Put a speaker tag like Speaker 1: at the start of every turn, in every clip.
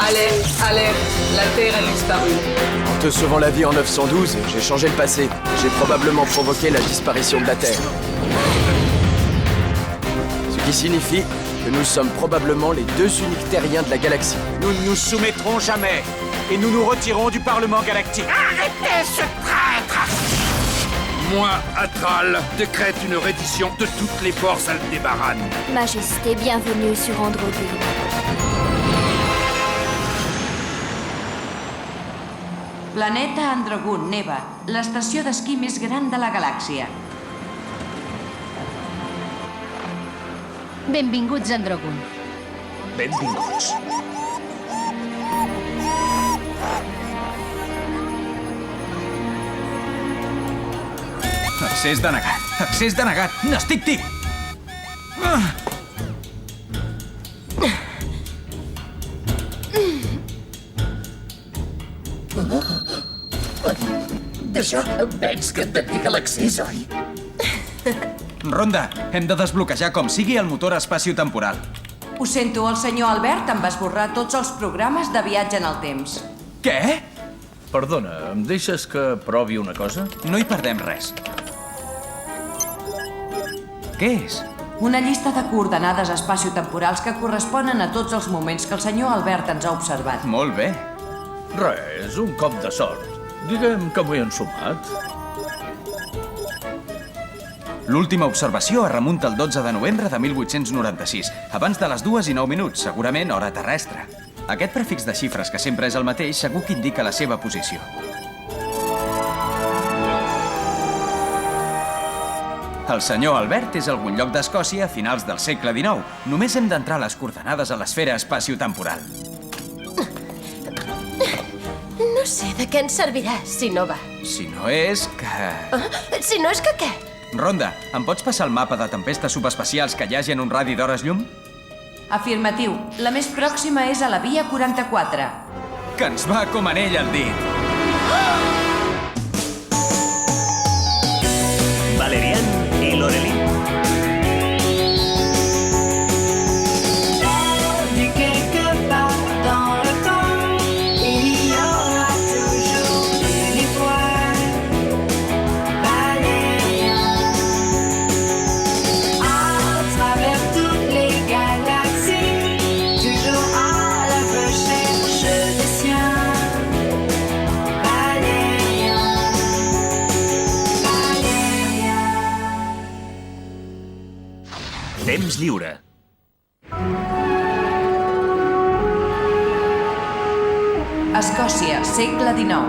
Speaker 1: Alerte, la Terre a disparu.
Speaker 2: En te sauvant la vie en 912, j'ai changé le passé. J'ai probablement provoqué la disparition de la Terre. Ce qui signifie que nous sommes probablement les 2 uniques terriens de la galaxie.
Speaker 3: Nous ne nous soumettrons jamais. Et nous nous retirons du Parlement galactique.
Speaker 4: Arrêtez ce traître!
Speaker 5: Moi, Atral, décrète une reddition de toutes les forces Aldébaran.
Speaker 6: Majesté, bienvenue sur Androgune.
Speaker 7: Planeta Androgun, Neva, l'estació d'esquí més gran de la galàxia.
Speaker 8: Benvinguts a Androgun.
Speaker 3: Benvinguts. Accés denegat. Accés denegat. N'estic tip.
Speaker 4: D'això veig que et dedica l'accés, oi?
Speaker 3: Ronda, hem de desbloquejar com sigui el motor espaciotemporal.
Speaker 7: Ho sento, el senyor Albert em va esborrar tots els programes de viatge en el temps.
Speaker 3: Què?
Speaker 9: Perdona, em deixes que provi una cosa?
Speaker 3: No hi perdem res. Què és?
Speaker 7: Una llista de coordenades espaciotemporals que corresponen a tots els moments que el senyor Albert ens ha observat.
Speaker 3: Molt bé.
Speaker 9: Res, un cop de sort. Diguem que m'ho he ensumat.
Speaker 3: L'última observació es remunta al 12 de novembre de 1896, abans de les 2:09, segurament hora terrestre. Aquest prefix de xifres, que sempre és el mateix, segur que indica la seva posició. El senyor Albert és a algun lloc d'Escòcia a finals del segle XIX. Només hem d'entrar a les coordenades a l'esfera espaciotemporal.
Speaker 6: No sé de què ens servirà, si no va.
Speaker 3: Si no és que...
Speaker 6: Si no és que què?
Speaker 3: Ronda, em pots passar el mapa de tempestes subespacials que hi hagi en un radi d'hores llum?
Speaker 7: Afirmatiu. La més pròxima és a la via 44.
Speaker 3: Que ens va com anell al dit.
Speaker 10: Valerian i Lorelin. Temps lliure.
Speaker 7: Escòcia, segle XIX.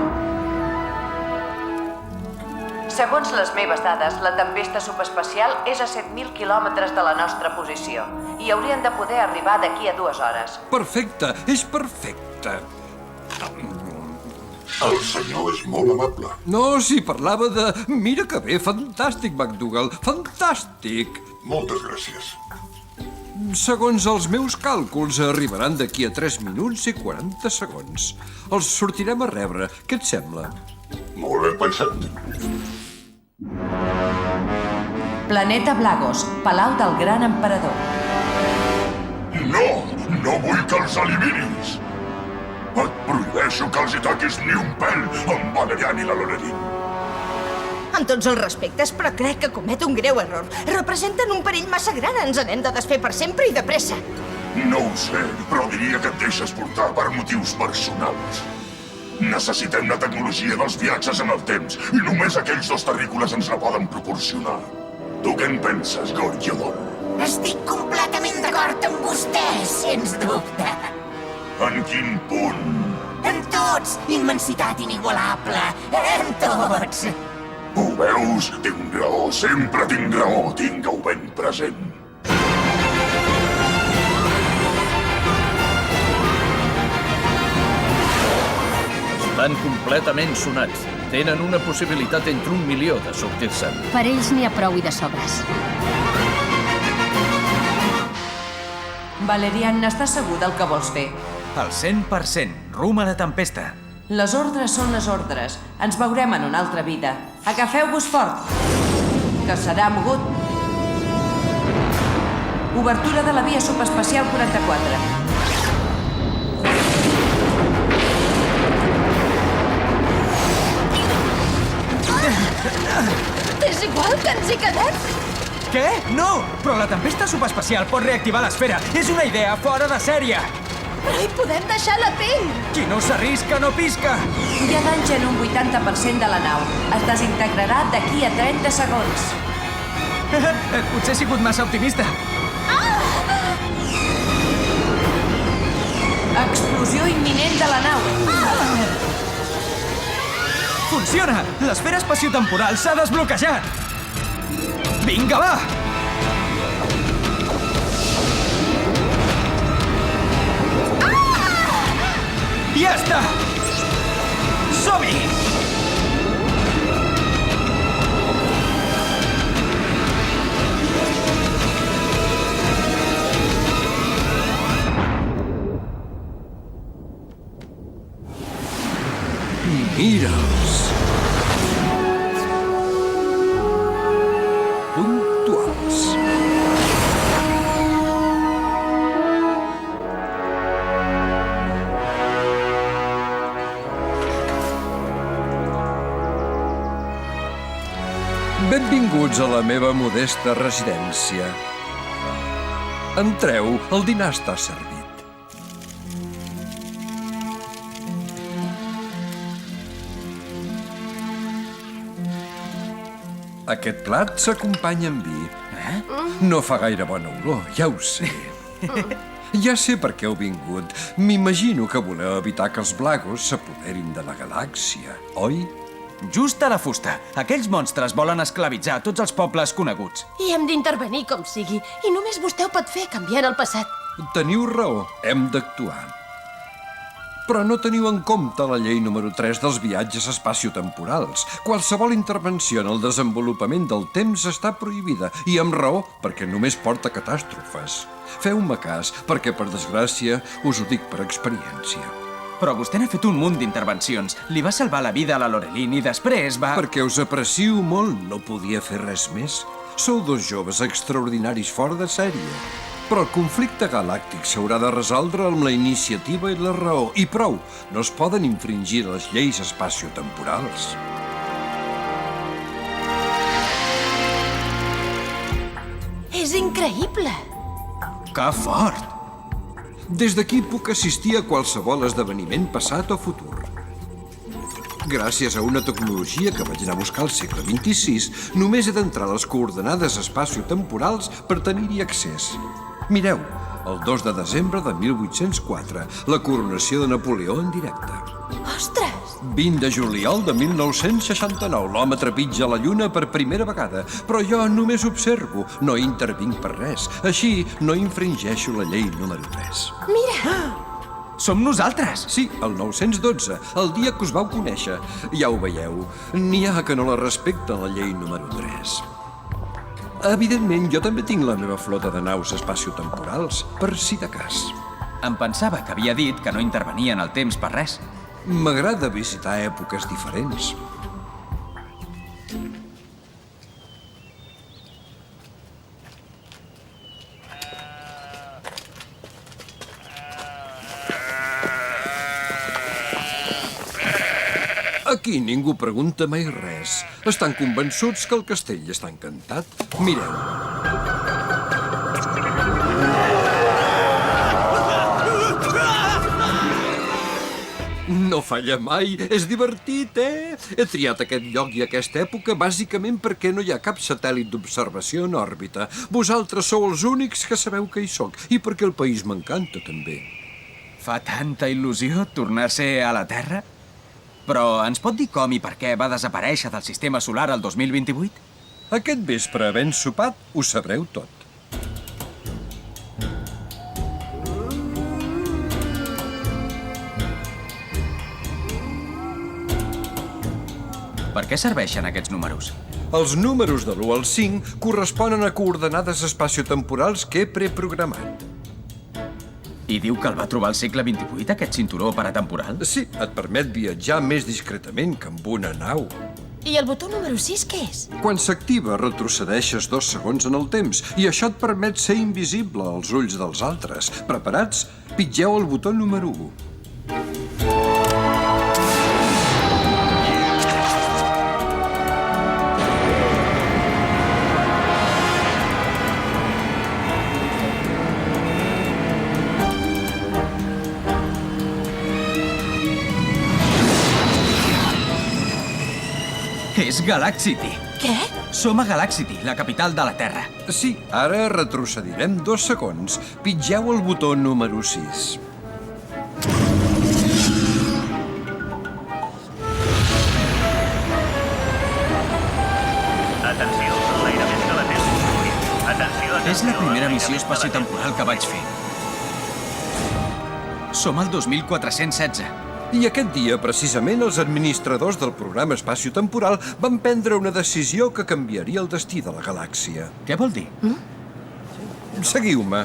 Speaker 7: Segons les meves dades, la tempesta subespacial és a 7.000 quilòmetres de la nostra posició i haurien de poder arribar d'aquí a 2 hores.
Speaker 5: Perfecte, és perfecte.
Speaker 4: El senyor és molt amable.
Speaker 5: No, si parlava de... Mira que bé, fantàstic, McDougall, fantàstic.
Speaker 4: Moltes gràcies.
Speaker 5: Segons els meus càlculs, arribaran d'aquí a 3 minuts i 40 segons. Els sortirem a rebre. Què et sembla?
Speaker 4: Molt ben pensat.
Speaker 7: Planeta Blagos, Palau del Gran Emperador.
Speaker 4: No! No vull que els eliminis! Et prohibeixo que els hi toquis ni un pèl amb Valerian i la Lorelin.
Speaker 11: Amb tots els respectes, però crec que comet un greu error. Representen un perill massa gran. Ens n'hem de desfer per sempre i de pressa.
Speaker 4: No ho sé, però diria que et deixes portar per motius personals. Necessitem la tecnologia dels viatges en el temps i només aquells 2 terrícoles ens la poden proporcionar. Tu què en penses, Gorgiodon?
Speaker 12: Estic completament d'acord amb vostè, sens dubte.
Speaker 4: En quin punt?
Speaker 12: En tots! Immensitat inigualable! En tots!
Speaker 4: Ho veus? Tinc raó, sempre tinc raó. Tinga-ho ben present.
Speaker 9: Estan completament sonats. Tenen una possibilitat entre 1 milió de sortir-se'n.
Speaker 8: Per ells n'hi ha prou i de sobres.
Speaker 7: Valerian, n'estàs segur del que vols fer?
Speaker 3: Al 100%, rumb a la tempesta.
Speaker 7: Les ordres són les ordres. Ens veurem en una altra vida. Agafeu-vos fort, que serà mogut. Obertura de la via subespacial 44.
Speaker 11: És igual que ens hi quedem.
Speaker 3: Què? No! Però la tempesta subespacial pot reactivar l'esfera. És una idea fora de sèrie.
Speaker 11: Però hi podem deixar la pell.
Speaker 3: Qui no s'arrisca no pisca.
Speaker 7: Hi ha danys en un 80% de la nau. Es desintegrarà d'aquí a 30 segons.
Speaker 3: Potser he sigut massa optimista.
Speaker 7: Explosió imminent de la nau.
Speaker 3: Funciona! L'esfera espaciotemporal s'ha desbloquejat! Vinga, va! Ja està! Som-hi!
Speaker 5: Mira'ls. Puntuals. Benvinguts a la meva modesta residència. Entreu, el dinar està servit. Aquest plat s'acompanya amb vi. No fa gaire bona olor, ja ho sé. Ja sé per què heu vingut. M'imagino que voleu evitar que els Blagos s'apoderin de la galàxia, oi?
Speaker 3: Just a la fusta. Aquells monstres volen esclavitzar tots els pobles coneguts.
Speaker 6: I hem d'intervenir com sigui. I només vostè ho pot fer canviant el passat.
Speaker 5: Teniu raó, hem d'actuar. Però no teniu en compte la llei número 3 dels viatges espaciotemporals. Qualsevol intervenció en el desenvolupament del temps està prohibida, i amb raó, perquè només porta catàstrofes. Feu-me cas, perquè, per desgràcia, us ho dic per experiència.
Speaker 3: Però vostè n'ha fet un munt d'intervencions. Li va salvar la vida a la Lorelin i després va...
Speaker 5: Perquè us aprecio molt, no podia fer res més. Sou dos joves extraordinaris fora de sèrie. Però el conflicte galàctic s'haurà de resoldre amb la iniciativa i la raó. I prou, no es poden infringir les lleis espaciotemporals.
Speaker 6: És increïble!
Speaker 3: Que fort!
Speaker 5: Des d'aquí puc assistir a qualsevol esdeveniment passat o futur. Gràcies a una tecnologia que vaig anar a buscar al segle XXVI, només he d'entrar a les coordenades espaciotemporals per tenir-hi accés. Mireu, el 2 de desembre de 1804, la coronació de Napoleó en directe.
Speaker 6: Ostres!
Speaker 5: 20 de juliol de 1969, l'home trepitja la lluna per primera vegada, però jo només observo, no intervinc per res. Així, no infringeixo la llei número 3.
Speaker 6: Mira!
Speaker 3: Som nosaltres!
Speaker 5: Sí, el 912, el dia que us vau conèixer. Ja ho veieu, n'hi ha que no la respecten la llei número 3. Evidentment, jo també tinc la meva flota de naus espaciotemporals, per si de cas.
Speaker 3: Em pensava que havia dit que no intervenia en el temps per res.
Speaker 5: M'agrada visitar èpoques diferents. Aquí ningú pregunta mai res. Estan convençuts que el castell està encantat. Mireu. No falla mai. És divertit, eh? He triat aquest lloc i aquesta època bàsicament perquè no hi ha cap satèl·lit d'observació en òrbita. Vosaltres sou els únics que sabeu que hi soc i perquè el país m'encanta, també.
Speaker 3: Fa tanta il·lusió tornar a ser a la Terra? Però ens pot dir com i per què va desaparèixer del sistema solar el 2028?
Speaker 5: Aquest vespre, havent sopat, ho sabreu tot.
Speaker 3: Per què serveixen aquests números?
Speaker 5: Els números de l'1 al 5 corresponen a coordenades espaciotemporals que he preprogramat.
Speaker 3: I diu que el va trobar al segle XXVIII, aquest cinturó paratemporal?
Speaker 5: Sí, et permet viatjar més discretament que amb una nau.
Speaker 6: I el botó número 6 què és?
Speaker 5: Quan s'activa, retrocedeixes 2 segons en el temps i això et permet ser invisible als ulls dels altres. Preparats? Pitgeu el botó número 1.
Speaker 3: És Galaxity.
Speaker 6: Què?
Speaker 3: Som a Galaxity, la capital de la Terra.
Speaker 5: Sí, ara retrocedirem 2 segons. Pitgeu el botó número 6.
Speaker 10: Atenció, enlairament de la Terra. Atenció,
Speaker 3: És la primera missió espaciotemporal que vaig fer. Som al 2416.
Speaker 5: I aquest dia, precisament, els administradors del programa espaciotemporal van prendre una decisió que canviaria el destí de la galàxia.
Speaker 3: Què vol dir?
Speaker 5: Seguiu-me.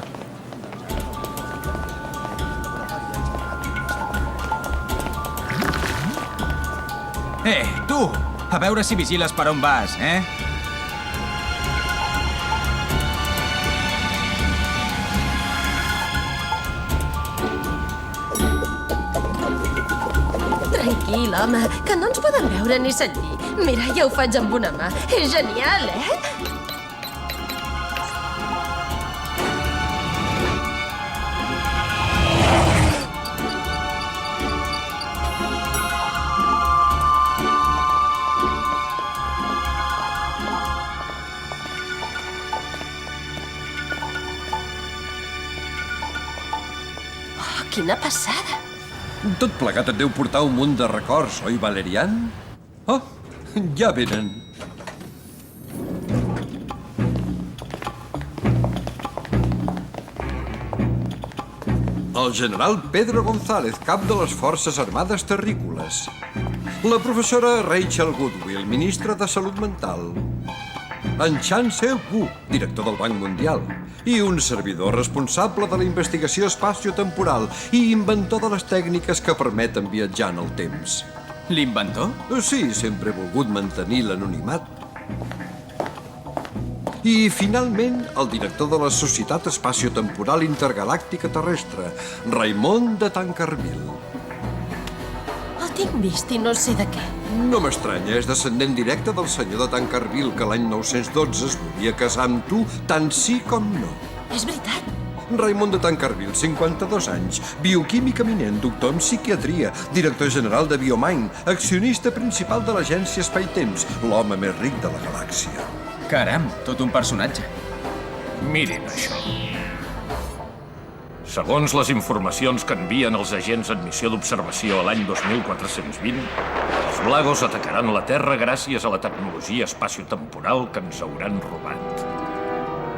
Speaker 3: Tu! A veure si vigiles per on vas, eh?
Speaker 6: Tranquil, home, que no ens poden veure ni sentir. Mira, ja ho faig amb una mà. És genial, eh? Oh, quina passada!
Speaker 5: Tot plegat et deu portar un munt de records, oi, Valerian? Oh, ja venen. El general Pedro González, cap de les Forces Armades Terrícoles. La professora Rachel Goodwill, ministra de Salut Mental. En Chan Se-wu, director del Banc Mundial. I un servidor responsable de la investigació espaciotemporal i inventor de les tècniques que permeten viatjar en el temps.
Speaker 3: L'inventor?
Speaker 5: Sí, sempre he volgut mantenir l'anonimat. I, finalment, el director de la Societat Espaciotemporal Intergalàctica Terrestre, Raymond de Tancarville.
Speaker 6: El tinc vist i no sé de què.
Speaker 5: No m'estranya, és descendent directe del senyor de Tancarville, que l'any 912 es volia casar amb tu, tant sí com no.
Speaker 6: És veritat?
Speaker 5: Raymond de Tancarville, 52 anys, bioquímic eminent, doctor en psiquiatria, director general de Biomind, accionista principal de l'agència Espai-Temps, l'home més ric de la galàxia.
Speaker 3: Caram, tot un personatge.
Speaker 9: Mirin això. Segons les informacions que envien els agents en missió d'observació a l'any 2420, els Blagos atacaran la Terra gràcies a la tecnologia espaciotemporal que ens hauran robat.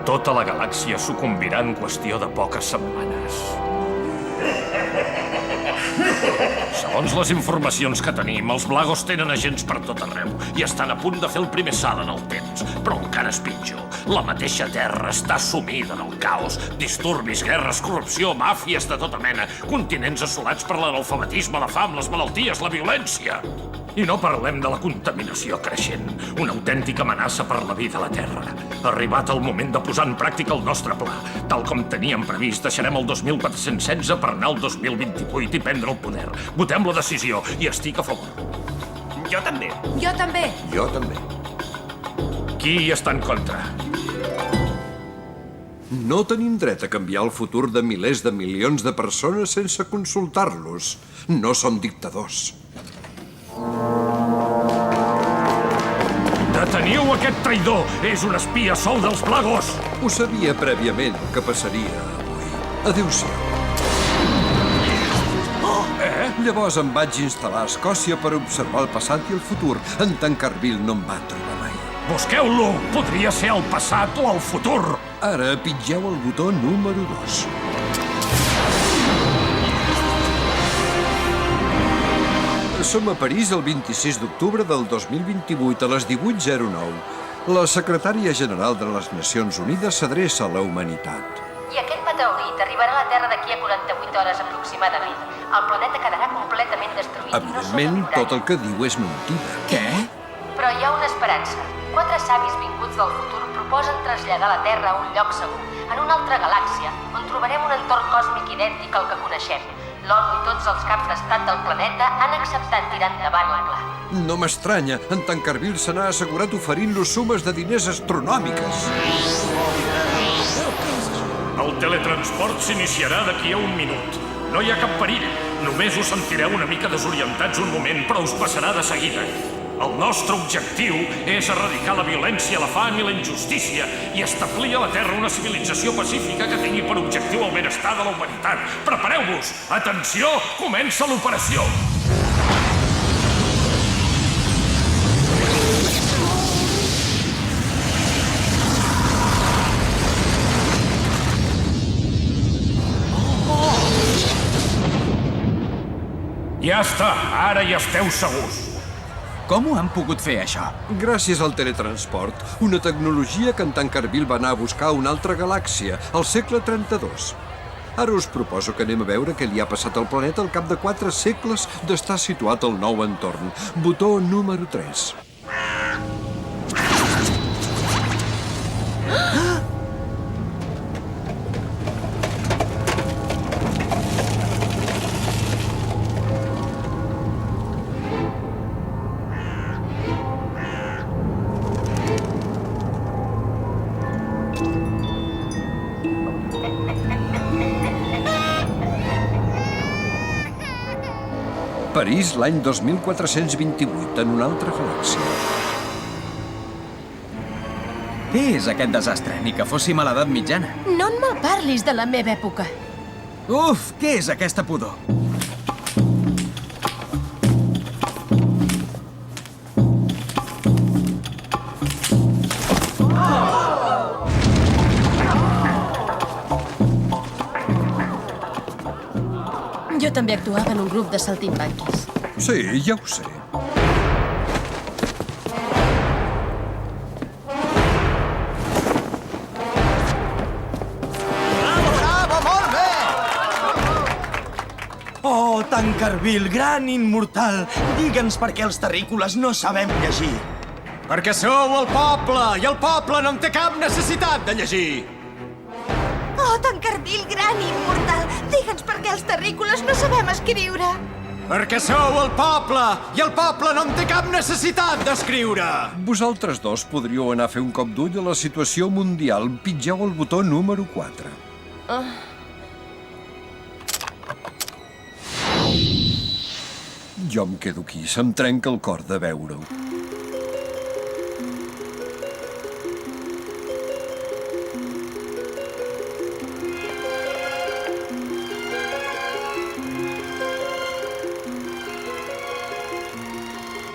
Speaker 9: Tota la galàxia sucumbirà en qüestió de poques setmanes. Segons les informacions que tenim, els Blagos tenen agents per tot arreu i estan a punt de fer el primer salt en el temps. Però encara és pitjor. La mateixa Terra està sumida en el caos. Disturbis, guerres, corrupció, màfies de tota mena, continents assolats per l'analfabetisme, la fam, les malalties, la violència. I no parlem de la contaminació creixent, una autèntica amenaça per la vida a la Terra. Arribat el moment de posar en pràctica el nostre pla. Tal com teníem previst, deixarem el 2416 per anar al 2028 i prendre el poder. Votem la decisió i estic a favor.
Speaker 10: Jo també.
Speaker 6: Jo també.
Speaker 5: Jo també.
Speaker 9: Qui hi està en contra?
Speaker 5: No tenim dret a canviar el futur de milers de milions de persones sense consultar-los. No som dictadors.
Speaker 9: Deteniu aquest traïdor! És un espia sou dels Blagos!
Speaker 5: Ho sabia prèviament el que passaria avui. Adéu-siau. Llavors em vaig instal·lar a Escòcia per observar el passat i el futur. En Tancarville no em va trobar mai.
Speaker 9: Busqueu-lo! Podria ser el passat o el futur!
Speaker 5: Ara pitgeu el botó número 2. Som a París el 26 d'octubre del 2028 a les 18:09. La secretària general de les Nacions Unides s'adreça a la humanitat.
Speaker 7: I aquest meteorit arribarà a la Terra d'aquí a 48 hores aproximadament. El planeta quedarà completament destruït.
Speaker 5: Evidentment, tot el que diu és mentida.
Speaker 3: Què?
Speaker 7: Però hi ha una esperança. 4 savis vinguts del futur proposen traslladar la Terra a un lloc segur, en una altra galàxia, on trobarem un entorn còsmic idèntic al que coneixem. L'ONU i tots els caps d'estat del planeta han acceptat tirar endavant el pla.
Speaker 5: No m'estranya, en Tancarville se n'ha assegurat oferint-los sumes de diners astronòmiques.
Speaker 9: El teletransport s'iniciarà d'aquí a 1 minut. No hi ha cap perill. Només us sentireu una mica desorientats un moment, però us passarà de seguida. El nostre objectiu és erradicar la violència, la fam i la injustícia i establir a la Terra una civilització pacífica que tingui per objectiu el benestar de la humanitat. Prepareu-vos! Atenció! Comença l'operació! Ja està! Ara ja esteu segurs!
Speaker 3: Com ho han pogut fer, això?
Speaker 5: Gràcies al teletransport, una tecnologia que en Tankerville va anar a buscar a una altra galàxia, al segle 32. Ara us proposo que anem a veure què li ha passat al planeta al cap de 4 segles d'estar situat al nou entorn. Botó número 3. París, l'any 2428, en una altra galàxia.
Speaker 3: Què és aquest desastre? Ni que fóssim a l'edat mitjana.
Speaker 6: No en malparlis de la meva època.
Speaker 3: Uf, què és aquesta pudor?
Speaker 6: Jo també actuava en un grup de saltimbanquis.
Speaker 5: Sí, ja ho sé.
Speaker 13: Bravo, molt bé! Oh, Tankerville, gran immortal, digue'ns per què els terrícoles no sabem llegir.
Speaker 14: Perquè sou el poble, i el poble no en té cap necessitat de llegir.
Speaker 11: Oh, Tankerville, gran i immortal, digue'ns per què els terrícoles no sabem escriure.
Speaker 14: Perquè sou el poble, i el poble no en té cap necessitat d'escriure.
Speaker 5: Vosaltres dos podríeu anar a fer un cop d'ull a la situació mundial. Pitgeu el botó número 4. Jo em quedo aquí, se'm trenca el cor de veure-ho.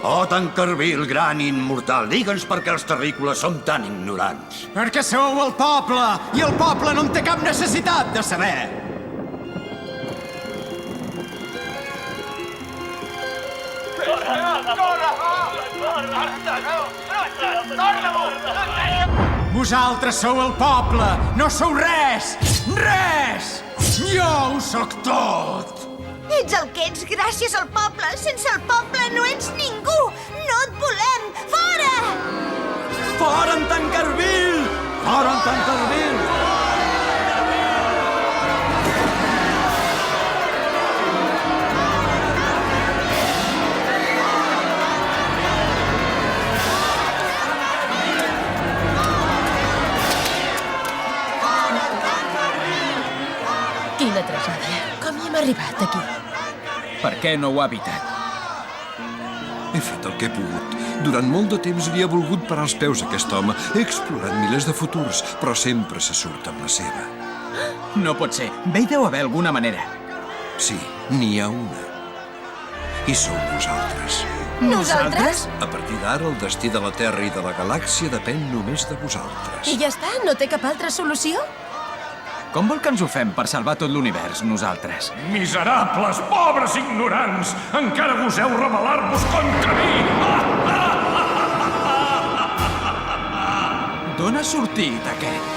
Speaker 13: Oh, Tankerville, gran i immortal, digue'ns per què els terrícoles som tan ignorants.
Speaker 14: Perquè sou el poble, i el poble no en té cap necessitat de saber. Vosaltres sou el poble, no sou res! Res! Jo ho sóc tot!
Speaker 11: Ets el que ets gràcies al poble. Sense el poble no ets ningú. No et volem. Fora!
Speaker 13: Fora en Tankerville! Fora en Tankerville!
Speaker 6: Quina tragèdia. Com hi hem arribat, aquí?
Speaker 3: Per què no ho ha evitat?
Speaker 5: He fet el que he pogut. Durant molt de temps li he volgut parar els peus a aquest home. He explorat milers de futurs, però sempre se surt amb la seva.
Speaker 3: No pot ser. Bé hi deu haver alguna manera.
Speaker 5: Sí, n'hi ha una. I sou vosaltres.
Speaker 6: Nosaltres?
Speaker 5: A partir d'ara, el destí de la Terra i de la galàxia depèn només de vosaltres.
Speaker 6: I ja està? No té cap altra solució?
Speaker 3: Com vol que ens ho fem per salvar tot l'univers, nosaltres?
Speaker 9: Miserables, pobres ignorants! Encara goseu rebel·lar-vos contra mi!
Speaker 3: D'on ha sortit, aquest?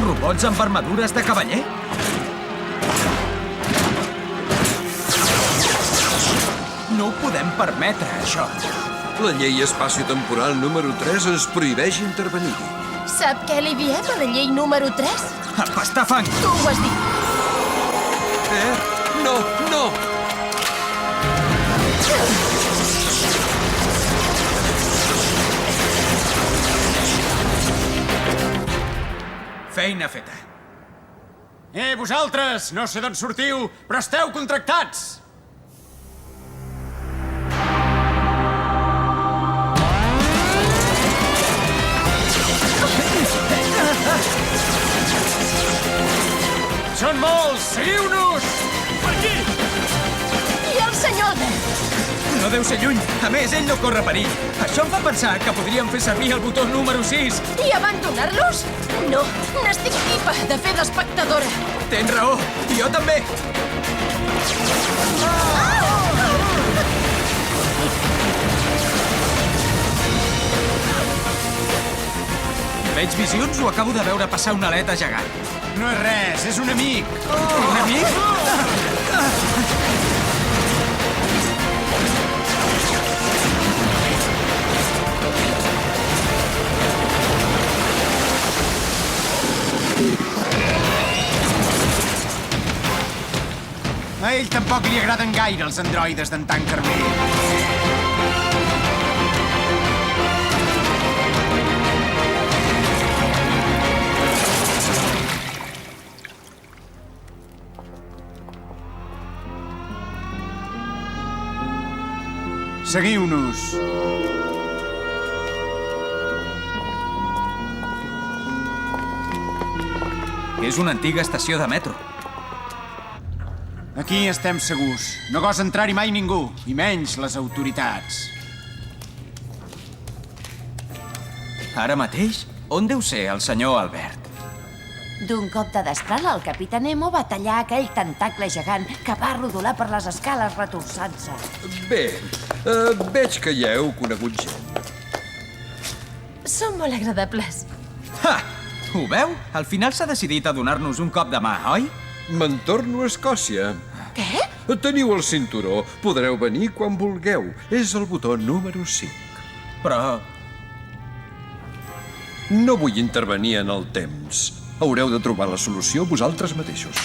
Speaker 3: Robots amb armadures de cavaller? No ho podem permetre, això.
Speaker 5: La llei espaciotemporal número 3 ens prohibeix intervenir-hi.
Speaker 6: Sap què li diem a la llei número 3?
Speaker 3: Empastar fang!
Speaker 6: Tu ho has dit.
Speaker 5: No, no!
Speaker 3: feina feta.
Speaker 14: Vosaltres! No sé d'on sortiu, però esteu contractats! Són molts! Seguiu-nos! Per aquí!
Speaker 6: I el senyor Albert?
Speaker 3: No deu ser lluny. A més, ell no corre perill. Això em fa pensar que podríem fer servir el botó número 6.
Speaker 6: I abandonar-los? No, n'estic tipa de fer d'espectadora.
Speaker 3: Tens raó. Jo també. Veig visions o acabo de veure passar una aleta gegant?
Speaker 14: No és res, és un amic.
Speaker 3: Un amic?
Speaker 14: A ell tampoc li agraden gaire els androides d'en Tankerville. Seguiu-nos.
Speaker 3: És una antiga estació de metro.
Speaker 14: Aquí estem segurs. No gosa entrar-hi mai ningú, i menys les autoritats.
Speaker 3: Ara mateix? On deu ser el senyor Albert?
Speaker 12: D'un cop de destral, el capità Nemo va tallar aquell tentacle gegant que va rodolar per les escales retorçant-se.
Speaker 5: Bé, veig que ja heu conegut gent.
Speaker 6: Són molt agradables.
Speaker 3: Ha! Ho veu? Al final s'ha decidit a donar-nos un cop de mà, oi?
Speaker 5: Me'n torno a Escòcia.
Speaker 6: Què?
Speaker 5: Teniu el cinturó. Podreu venir quan vulgueu. És el botó número 5.
Speaker 3: Però...
Speaker 5: No vull intervenir en el temps. Haureu de trobar la solució vosaltres mateixos.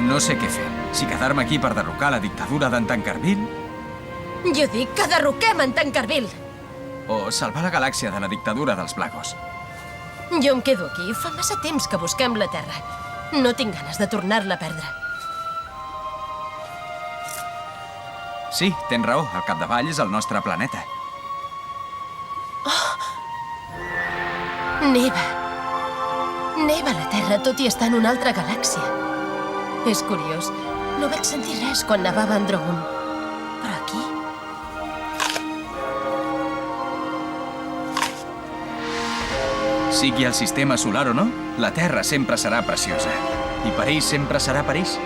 Speaker 3: No sé què fer. Si quedar-me aquí per derrocar la dictadura d'en Tankerville
Speaker 6: Jo dic que derroquem en Tankerville.
Speaker 3: o salvar la galàxia de la dictadura dels Blagos.
Speaker 6: Jo em quedo aquí. Fa massa temps que busquem la Terra. No tinc ganes de tornar-la a perdre.
Speaker 3: Sí, tens raó. Al capdavall és el nostre planeta.
Speaker 6: Neva. Neva la Terra, tot i estar en una altra galàxia. És curiós. No vaig sentir res quan nevava a Androgun. Però aquí...
Speaker 3: Sigui el sistema solar o no, la Terra sempre serà preciosa. I París sempre serà París.